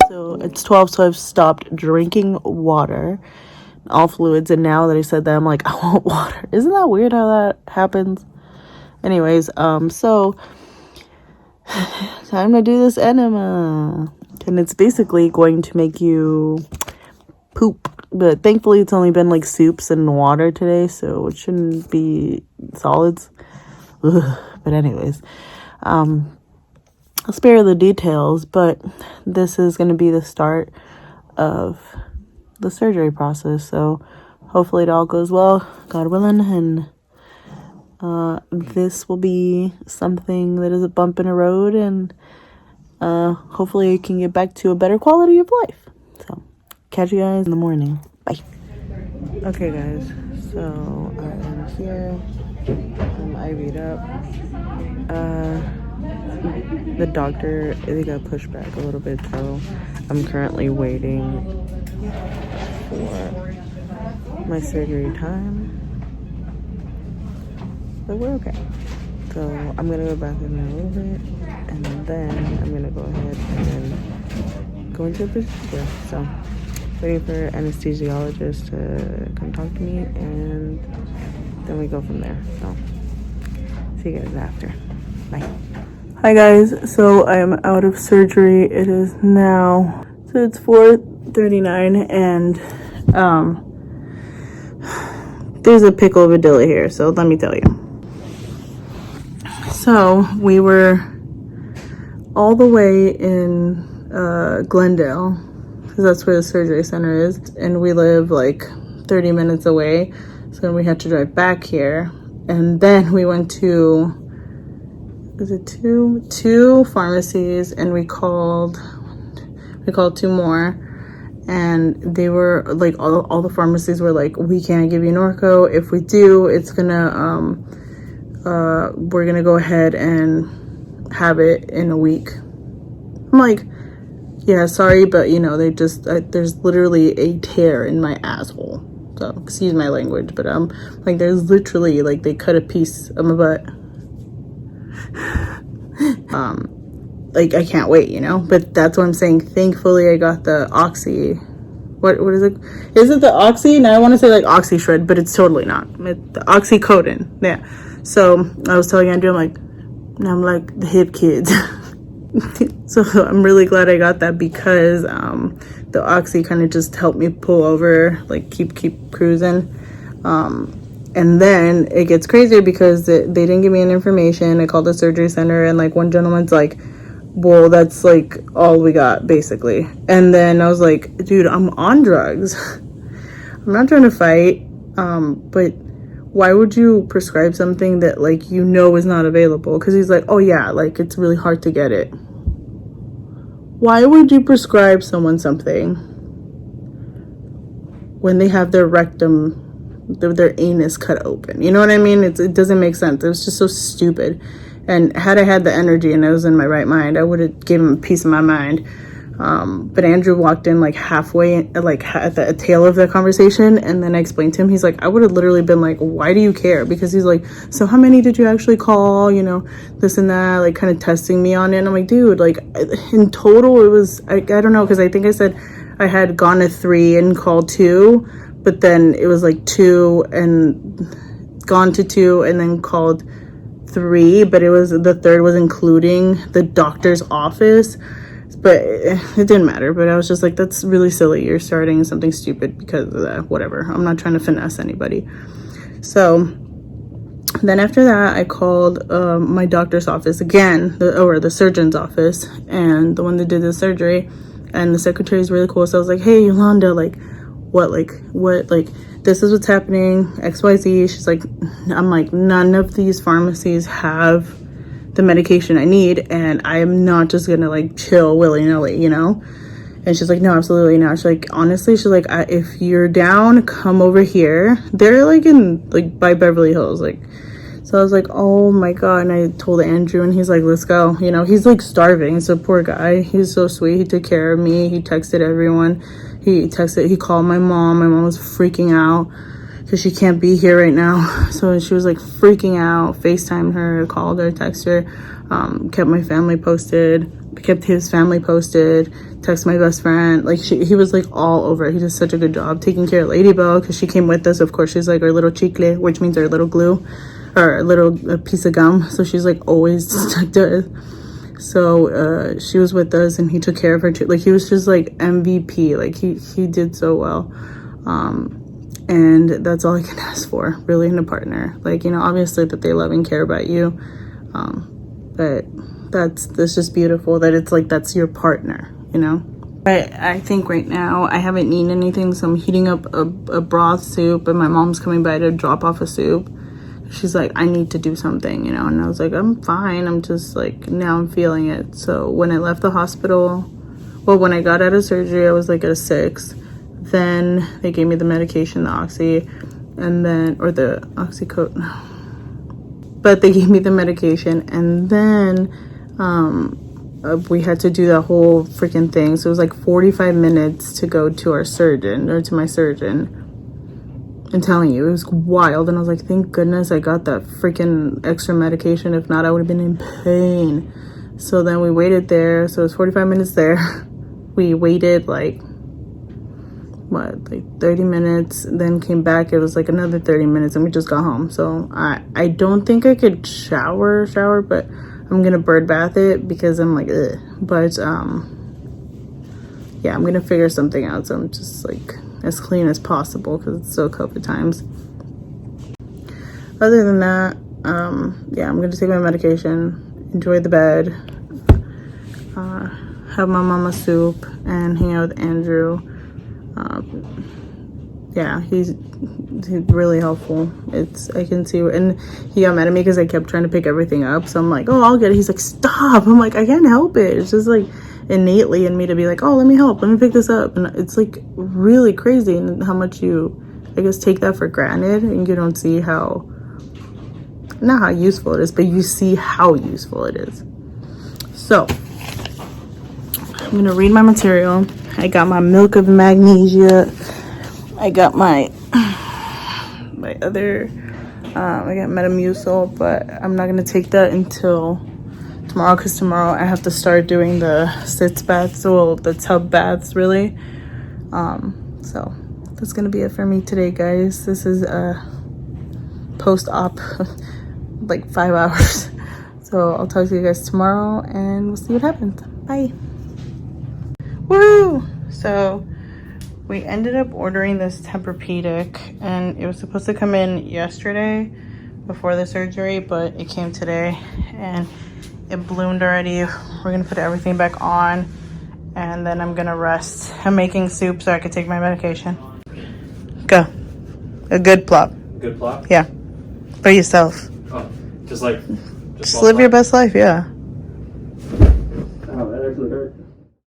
So it's 12, so I've stopped drinking water, all fluids, and now that I said that, I'm like, I want water. Isn't that weird how that happens? Anyways, so time to do this enema, and it's basically going to make you poop, but thankfully it's only been like soups and water today, so it shouldn't be solids. Ugh. But anyways, I'll spare the details, but this is going to be the start of the surgery process, so hopefully it all goes well, God willing, and this will be something that is a bump in the road, and hopefully I can get back to a better quality of life. So catch you guys in the morning. Bye. Okay guys, so I am here. I'm IV'd up. The doctor, they got pushed back a little bit, so I'm currently waiting for my surgery time. But we're okay. So I'm gonna go back in there a little bit, and then I'm gonna go ahead and go into the procedure. So waiting for anesthesiologist to come talk to me, and then we go from there. So see you guys after. Bye. Hi guys, so I am out of surgery. It is now, so it's 4:39, and there's a pickle of a dilly here, so let me tell you. So we were all the way in Glendale, because that's where the surgery center is, and we live like 30 minutes away, so we had to drive back here, and then we went to, was it two pharmacies, and we called two more, and they were like, all the pharmacies were like, we can't give you Norco. If we do, it's gonna we're gonna go ahead and have it in a week. I'm like, yeah, sorry, but you know, they just there's literally a tear in my asshole, so excuse my language, but like, there's literally, like, they cut a piece of my butt. Like, I can't wait, you know, but that's what I'm saying. Thankfully I got the oxy, what is it, is it the oxy? Now I want to say like oxy shred, but it's totally not. It's the oxycodone. Yeah, so I was telling Andrew, I'm like the hip kids. So I'm really glad I got that, because the oxy kind of just helped me pull over, like keep cruising. And then it gets crazier because they didn't give me any information. I called the surgery center, and like one gentleman's like, well, that's like all we got basically. And then I was like, dude, I'm on drugs. I'm not trying to fight, but why would you prescribe something that, like, you know is not available? Because he's like, oh yeah, like it's really hard to get it. Why would you prescribe someone something when they have their rectum, their anus cut open? You know what I mean? It doesn't make sense. It was just so stupid. And had I had the energy and I was in my right mind, I would have given him a piece of my mind. But Andrew walked in like halfway, like at the tail of the conversation, and then I explained to him, he's like, I would have literally been like, why do you care? Because he's like, so how many did you actually call, you know, this and that, like kind of testing me on it. And I'm like, dude, like in total it was, I don't know, because I think I said I had gone to 3 and called 2, but then it was like 2 and gone to 2 and then called 3, but it was, the third was including the doctor's office. But it didn't matter. But I was just like, that's really silly. You're starting something stupid because of that. Whatever. I'm not trying to finesse anybody. So then after that, I called my doctor's office again, or the surgeon's office, and the one that did the surgery. And the secretary is really cool. So I was like, hey, Yolanda, like, what, this is what's happening, XYZ. She's like, I'm like, none of these pharmacies have the medication I need, and I am not just gonna like chill willy-nilly, you know. And she's like, no, absolutely not. She's like, honestly, she's like, if you're down, come over here. They're like in like by Beverly Hills, like. So I was like, oh my god. And I told Andrew, and he's like, let's go. You know, he's like starving. He's a poor guy. He's so sweet. He took care of me. He texted everyone. He called my mom. My mom was freaking out. because she can't be here right now. So she was like freaking out. FaceTimed her, called her, texted her, kept my family posted, kept his family posted, text my best friend. Like he was like all over it. He did such a good job taking care of LadyBelle, because she came with us. Of course, she's like our little chicle, which means our little glue, or a little piece of gum. So she's like always stuck to it. So she was with us, and he took care of her too. Like he was just like MVP. Like he did so well. And that's all I can ask for, really, in a partner. Like, you know, obviously that they love and care about you, but that's just beautiful that it's like that's your partner, you know. But I think right now I haven't eaten anything, so I'm heating up a broth soup, and my mom's coming by to drop off a soup. She's like, I need to do something, you know. And I was like, I'm fine, I'm just like, now I'm feeling it. So when I left the hospital, well, when I got out of surgery, I was like at a 6. Then they gave me the medication, the oxy, and then, or the oxycodone, but they gave me the medication, and then we had to do that whole freaking thing. So it was like 45 minutes to go to our surgeon, or to my surgeon. I'm telling you, it was wild. And I was like, thank goodness I got that freaking extra medication. If not, I would have been in pain. So then we waited there. So it was 45 minutes there. We waited like, what, like 30 minutes, then came back. It was like another 30 minutes, and we just got home. So I don't think I could shower, but I'm gonna bird bath it, because I'm like, ugh. But yeah, I'm gonna figure something out, so I'm just like as clean as possible, because it's still COVID times. Other than that, yeah, I'm gonna take my medication, enjoy the bed, have my mama soup, and hang out with Andrew. Yeah, he's really helpful. I can see, and he got mad at me because I kept trying to pick everything up. So I'm like, oh, I'll get it. He's like, stop. I'm like, I can't help it. It's just like innately in me to be like, oh, let me help. Let me pick this up. And it's like really crazy, and how much you, I guess, take that for granted, and you don't see how, not how useful it is, but you see how useful it is. So I'm going to read my material. I got my milk of magnesia. I got my other, I got Metamucil, but I'm not going to take that until tomorrow, because tomorrow I have to start doing the sitz baths, well, the tub baths, really. So that's going to be it for me today, guys. This is a post-op, like 5 hours. So I'll talk to you guys tomorrow, and we'll see what happens. Bye. Woo! So we ended up ordering this Tempur-Pedic, and it was supposed to come in yesterday before the surgery, but it came today, and it ballooned already. We're gonna put everything back on, and then I'm gonna rest. I'm making soup so I can take my medication. Go. A good plop. Good plop? Yeah. For yourself. Oh, just live your best life, yeah.